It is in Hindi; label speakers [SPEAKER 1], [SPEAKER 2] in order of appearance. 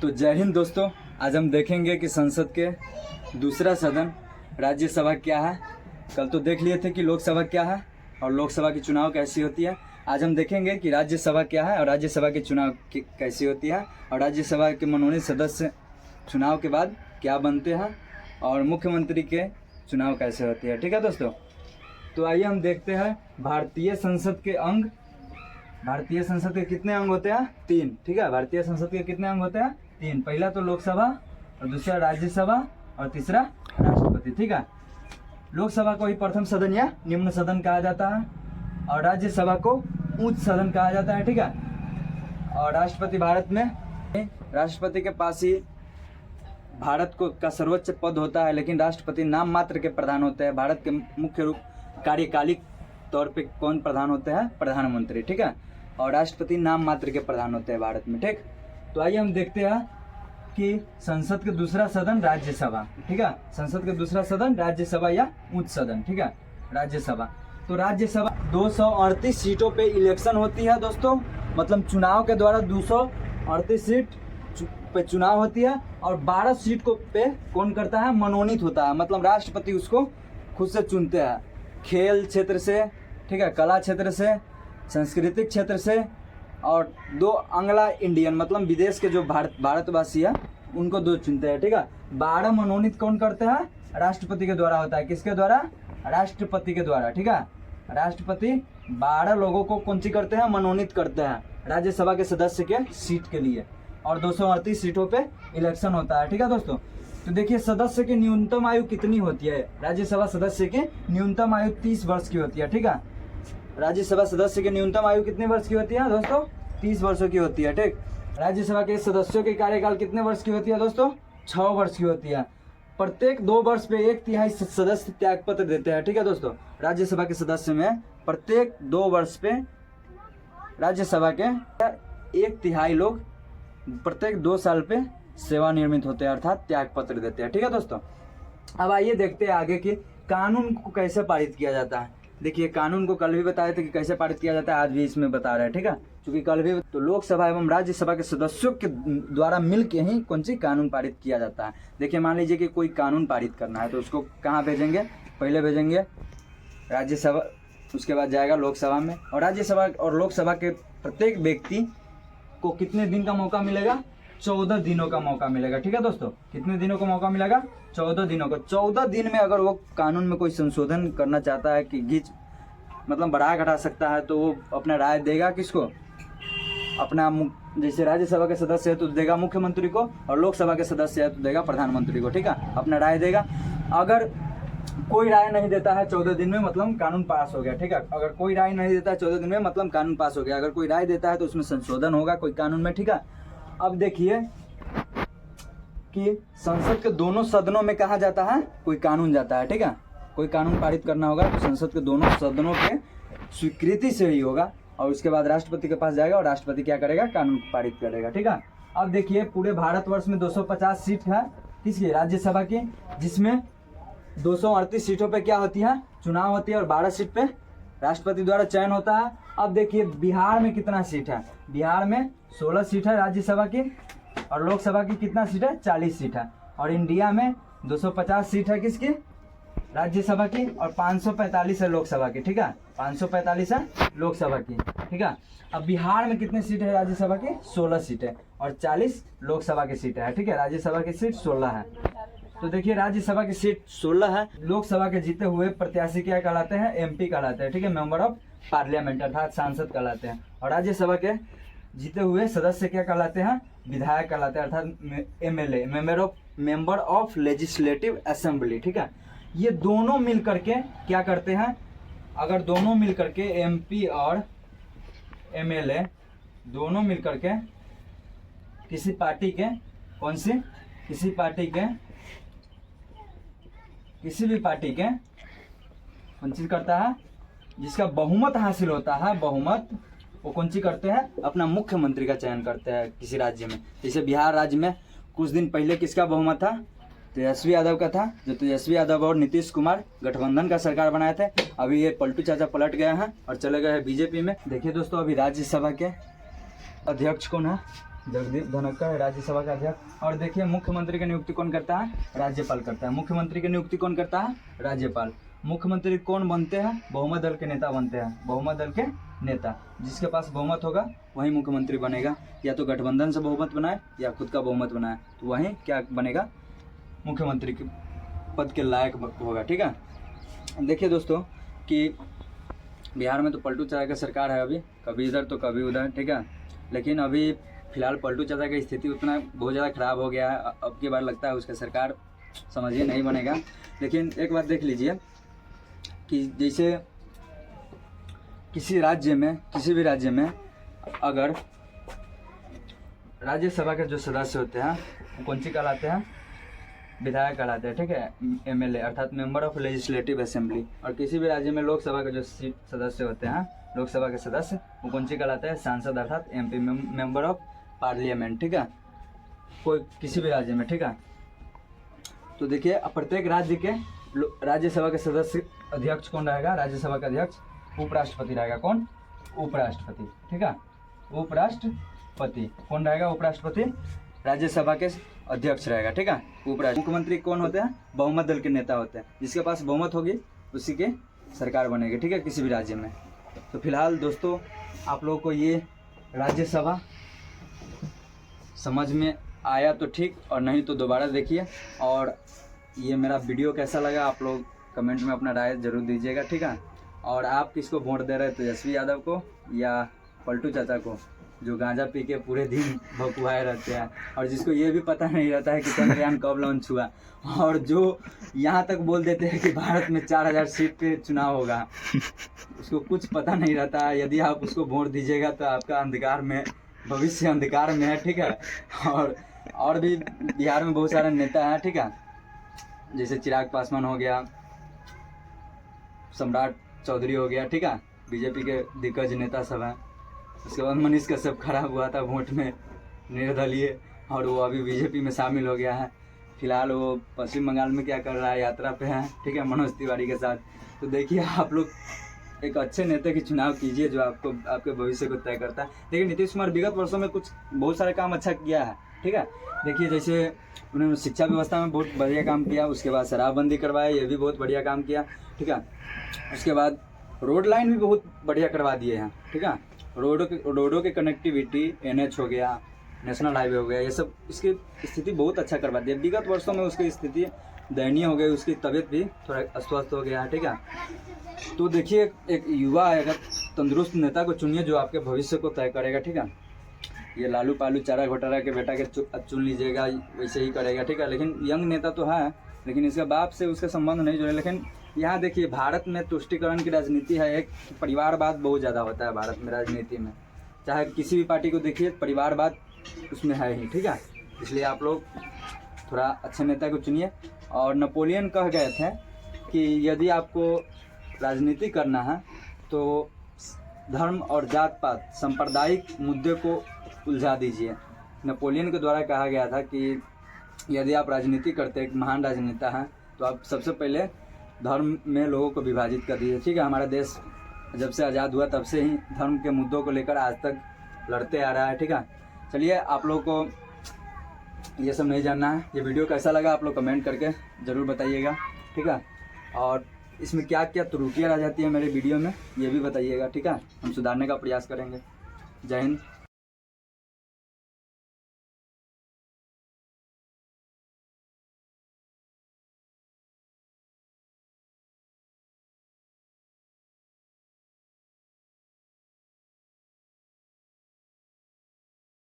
[SPEAKER 1] तो जय हिंद दोस्तों। आज हम देखेंगे कि संसद के दूसरा सदन राज्यसभा क्या है। कल तो देख लिए थे कि लोकसभा क्या है और लोकसभा की चुनाव कैसी होती है। आज हम देखेंगे कि राज्यसभा क्या है और राज्यसभा के चुनाव कैसी होती है और राज्यसभा के मनोनीत सदस्य चुनाव के बाद क्या बनते हैं और मुख्यमंत्री के चुनाव कैसे होती है। ठीक है दोस्तों, तो आइए हम देखते हैं भारतीय संसद के अंग। भारतीय संसद के कितने अंग होते हैं? 3। ठीक है, भारतीय संसद के कितने अंग होते हैं? 3। पहला तो लोकसभा और दूसरा राज्यसभा और तीसरा राष्ट्रपति। ठीक है, लोकसभा को ही प्रथम सदन या निम्न सदन कहा जाता है और राज्यसभा को उच्च सदन कहा जाता है। ठीक है, और राष्ट्रपति भारत में राष्ट्रपति के पास ही भारत को का सर्वोच्च पद होता है, लेकिन राष्ट्रपति नाम मात्र के प्रधान होते हैं। भारत के मुख्य रूप कार्यकालिक तौर पे कौन प्रधान होते हैं? प्रधानमंत्री। ठीक है, और राष्ट्रपति नाम मात्र के प्रधान होते हैं भारत में। ठीक, तो आइए हम देखते हैं कि संसद के दूसरा सदन राज्यसभा। ठीक है, संसद के दूसरा सदन राज्यसभा या उच्च सदन। ठीक है, राज्यसभा। तो राज्यसभा 238 सीटों पे इलेक्शन होती है दोस्तों, मतलब चुनाव के द्वारा 238 सीट पे चुनाव होती है और 12 सीट को पे कौन करता है? मनोनीत होता है, मतलब राष्ट्रपति उसको खुद से चुनते हैं। खेल क्षेत्र से, ठीक है, कला क्षेत्र से, सांस्कृतिक क्षेत्र से और 2 अंग्ला इंडियन मतलब विदेश के जो भारतवासी है उनको 2 चुनते हैं। ठीक है, 12 मनोनीत कौन करते हैं? राष्ट्रपति के द्वारा होता है। किसके द्वारा? राष्ट्रपति के द्वारा। ठीक है, राष्ट्रपति 12 लोगों को कौन सी करते हैं? मनोनीत करते हैं राज्यसभा के सदस्य के सीट के लिए और 238 सीटों पे इलेक्शन होता है। ठीक है दोस्तों, तो देखिए सदस्य की न्यूनतम आयु कितनी होती है? राज्यसभा सदस्य की न्यूनतम आयु 30 वर्ष की होती है। ठीक है, राज्यसभा सदस्य की न्यूनतम आयु कितने वर्ष की होती है दोस्तों? 30 वर्षों की होती है। ठीक, राज्यसभा के सदस्यों की कार्यकाल कितने वर्ष की होती है दोस्तों? 6 वर्ष की होती है। प्रत्येक 2 वर्ष पे 1/3 सदस्य त्याग पत्र देते हैं। ठीक है दोस्तों, राज्यसभा के सदस्य में प्रत्येक 2 वर्ष पे राज्यसभा के 1/3 लोग प्रत्येक 2 साल पे सेवानिवृत्त होते हैं, अर्थात त्याग पत्र देते हैं। ठीक है दोस्तों, अब आइए देखते हैं आगे कि कानून को कैसे पारित किया जाता है। देखिए कानून को कल भी बताए थे कि कैसे पारित किया जाता है, आज भी इसमें बता रहे हैं। ठीक है, क्योंकि कल भी तो लोकसभा एवं राज्यसभा के सदस्यों के द्वारा मिल के ही कौन सी कानून पारित किया जाता है। देखिए मान लीजिए कि कोई कानून पारित करना है तो उसको कहाँ भेजेंगे? पहले भेजेंगे राज्यसभा, उसके बाद जाएगा लोकसभा में, और राज्यसभा और लोकसभा के प्रत्येक व्यक्ति को कितने दिन का मौका मिलेगा? 14 दिनों का मौका मिलेगा। ठीक है दोस्तों, कितने दिनों का मौका मिलेगा? 14 दिनों का। 14 दिन में अगर वो कानून में कोई संशोधन करना चाहता है कि मतलब बढ़ा घटा सकता है तो वो अपना राय देगा किसको? अपना जैसे राज्यसभा के सदस्य है तो देगा मुख्यमंत्री को और लोकसभा के सदस्य है तो देगा प्रधानमंत्री को। ठीक है, अपना राय देगा। अगर कोई राय नहीं देता है 14 दिन में मतलब कानून पास हो गया। ठीक है, अगर कोई राय नहीं देता है 14 दिन में मतलब कानून पास हो गया। अगर कोई राय देता है तो उसमें संशोधन होगा कोई कानून में। ठीक है, अब देखिए कि संसद के दोनों सदनों में कहा जाता है कोई कानून जाता है। ठीक है, कोई कानून पारित करना होगा तो संसद के दोनों सदनों के स्वीकृति से ही होगा और उसके बाद राष्ट्रपति के पास जाएगा और राष्ट्रपति क्या करेगा? कानून पारित करेगा। ठीक है, अब देखिए पूरे भारतवर्ष में 250 सीट है किसकी? राज्यसभा की, जिसमें 238 सीटों पे क्या होती है? चुनाव होती है और 12 सीट पे राष्ट्रपति द्वारा चयन होता है। अब देखिए बिहार में कितना सीट है? बिहार में 16 सीट है राज्यसभा की और लोकसभा की कितना सीट है? 40 सीट है। और इंडिया में 250 सीट है किसकी? राज्यसभा की और 545 है लोकसभा की। ठीक है, 545 है लोकसभा की। ठीक है, अब बिहार में कितने सीट है राज्यसभा की? 16 सीट है और 40 लोकसभा की सीट है। ठीक है, राज्यसभा की सीट 16 है। तो देखिए राज्यसभा की सीट 16 है। लोकसभा के जीते हुए प्रत्याशी क्या कहलाते हैं? MP कहलाते हैं। ठीक है, मेंबर ऑफ पार्लियामेंट अर्थात सांसद कहलाते हैं। और राज्यसभा के जीते हुए सदस्य क्या कहलाते हैं? विधायक कहलाते हैं अर्थात MLA, member of legislative assembly. ठीक है, ये दोनों मिल करके क्या करते हैं? अगर दोनों मिल करके MP और MLA दोनों मिल करके किसी पार्टी के किसी भी पार्टी के कौन चीज करता है? जिसका बहुमत हासिल होता है, बहुमत वो कौन सी करते हैं? अपना मुख्यमंत्री का चयन करते हैं किसी राज्य में। जैसे बिहार राज्य में कुछ दिन पहले किसका बहुमत था? तेजस्वी यादव का था, जो तेजस्वी यादव और नीतीश कुमार गठबंधन का सरकार बनाए थे। अभी ये पलटू चाचा पलट गए हैं और चले गए हैं बीजेपी में। देखिए दोस्तों, अभी राज्यसभा के अध्यक्ष कौन है? जगदीप धनखड़ राज्यसभा का अध्यक्ष। और देखिए मुख्यमंत्री की नियुक्ति कौन करता है? राज्यपाल करता है। मुख्यमंत्री की नियुक्ति कौन करता है? राज्यपाल। मुख्यमंत्री कौन बनते हैं? बहुमत दल के नेता बनते हैं। बहुमत दल के नेता, जिसके पास बहुमत होगा वही मुख्यमंत्री बनेगा। या तो गठबंधन से बहुमत बनाए या खुद का बहुमत बनाए, तो वही क्या बनेगा? मुख्यमंत्री के पद के लायक होगा। ठीक है, देखिए दोस्तों कि बिहार में तो पलटू चाचा का सरकार है, अभी कभी इधर तो कभी उधर। ठीक है, लेकिन अभी फिलहाल पलटू चाचा की स्थिति उतना बहुत ज़्यादा ख़राब हो गया है। अब की बार लगता है उसका सरकार समझिए नहीं बनेगा। लेकिन एक बात देख लीजिए कि जैसे किसी राज्य में, किसी भी राज्य में अगर राज्यसभा के जो सदस्य होते हैं वो कौन सी कहलाते हैं? विधायक कहलाते हैं। ठीक है, एमएलए अर्थात मेंबर ऑफ लेजिस्लेटिव असेंबली। और किसी भी राज्य में लोकसभा के जो सीट सदस्य होते हैं, लोकसभा के सदस्य, वो कौन सी कहलाते हैं? सांसद अर्थात एमपी, मेंबर ऑफ पार्लियामेंट। ठीक है, कोई किसी भी राज्य में। ठीक है, तो देखिए प्रत्येक राज्य के राज्यसभा के सदस्य अध्यक्ष कौन रहेगा? राज्यसभा का अध्यक्ष उपराष्ट्रपति रहेगा। कौन? उपराष्ट्रपति। ठीक है, उपराष्ट्रपति कौन रहेगा? उपराष्ट्रपति राज्यसभा के अध्यक्ष रहेगा। ठीक है, उपराष्ट्रपति। मुख्यमंत्री कौन होते हैं? बहुमत दल के नेता होते हैं। जिसके पास बहुमत होगी उसी के सरकार बनेगी। ठीक है, किसी भी राज्य में। तो फिलहाल दोस्तों आप लोगों को ये राज्यसभा समझ में आया तो ठीक, और नहीं तो दोबारा देखिए। और ये मेरा वीडियो कैसा लगा आप लोग कमेंट में अपना राय ज़रूर दीजिएगा। ठीक है, और आप किसको वोट दे रहे हैं? तेजस्वी यादव को या पलटू चाचा को, जो गांजा पी के पूरे दिन भकुआए रहते हैं, और जिसको ये भी पता नहीं रहता है कि चंद्रयान कब लॉन्च हुआ, और जो यहाँ तक बोल देते हैं कि भारत में 4000 सीट पे चुनाव होगा, उसको कुछ पता नहीं रहता है। यदि आप उसको वोट दीजिएगा तो आपका अंधकार में, भविष्य अंधकार में है। ठीक है, और भी बिहार में बहुत सारे नेता हैं। ठीक है, जैसे चिराग पासवान हो गया, सम्राट चौधरी हो गया। ठीक है, बीजेपी के दिग्गज नेता सब हैं। उसके बाद मनीष कश्यप खराब हुआ था वोट में, निर्दलीय, और वो अभी बीजेपी में शामिल हो गया है। फिलहाल वो पश्चिम बंगाल में क्या कर रहा है, यात्रा पे है। ठीक है, मनोज तिवारी के साथ। तो देखिए आप लोग एक अच्छे नेता की चुनाव कीजिए जो आपको आपके भविष्य को तय करता है। देखिए नीतीश कुमार विगत वर्षों में कुछ बहुत सारे काम अच्छा किया है। ठीक है, देखिए जैसे उन्होंने शिक्षा व्यवस्था में बहुत बढ़िया काम किया, उसके बाद शराबबंदी करवाया, ये भी बहुत बढ़िया काम किया। ठीक है, उसके बाद रोड लाइन भी बहुत बढ़िया करवा दिए हैं। ठीक है, रोडों की कनेक्टिविटी, NH हो गया, नेशनल हाईवे हो गया, ये सब इसकी स्थिति बहुत अच्छा करवा दिया। विगत वर्षों में उसकी स्थिति दयनीय हो गई, उसकी तबीयत भी थोड़ा अस्वस्थ हो गया है। ठीक है, तो देखिए एक युवा अगर तंदुरुस्त नेता को चुनिए जो आपके भविष्य को तय करेगा। ठीक है, ये लालू पालू चारा घोटाला के बेटा के चुन लीजिएगा, वैसे ही करेगा। ठीक है, लेकिन यंग नेता तो है, लेकिन इसके बाप से उसका संबंध नहीं जुड़े। लेकिन यहाँ देखिए भारत में तुष्टिकरण की राजनीति है, एक परिवारवाद बहुत ज़्यादा होता है भारत में राजनीति में। चाहे किसी भी पार्टी को देखिए, परिवारवाद उसमें है ही। ठीक है, इसलिए आप लोग थोड़ा अच्छे नेता को चुनिए। और नेपोलियन कह गए थे कि यदि आपको राजनीति करना है तो धर्म और जात पात, सांप्रदायिक मुद्दे को उलझा दीजिए। नेपोलियन के द्वारा कहा गया था कि यदि आप राजनीति करते, एक महान राजनेता हैं, तो आप सबसे पहले धर्म में लोगों को विभाजित कर दीजिए। ठीक है, हमारा देश जब से आज़ाद हुआ तब से ही धर्म के मुद्दों को लेकर आज तक लड़ते आ रहा है। ठीक है, चलिए आप लोगों को ये सब नहीं जानना है। ये वीडियो कैसा लगा आप लोग कमेंट करके ज़रूर बताइएगा। ठीक है, और इसमें क्या क्या त्रुटियाँ रह जाती है मेरे वीडियो में ये भी बताइएगा। ठीक है, हम सुधारने का प्रयास करेंगे। जय हिंद।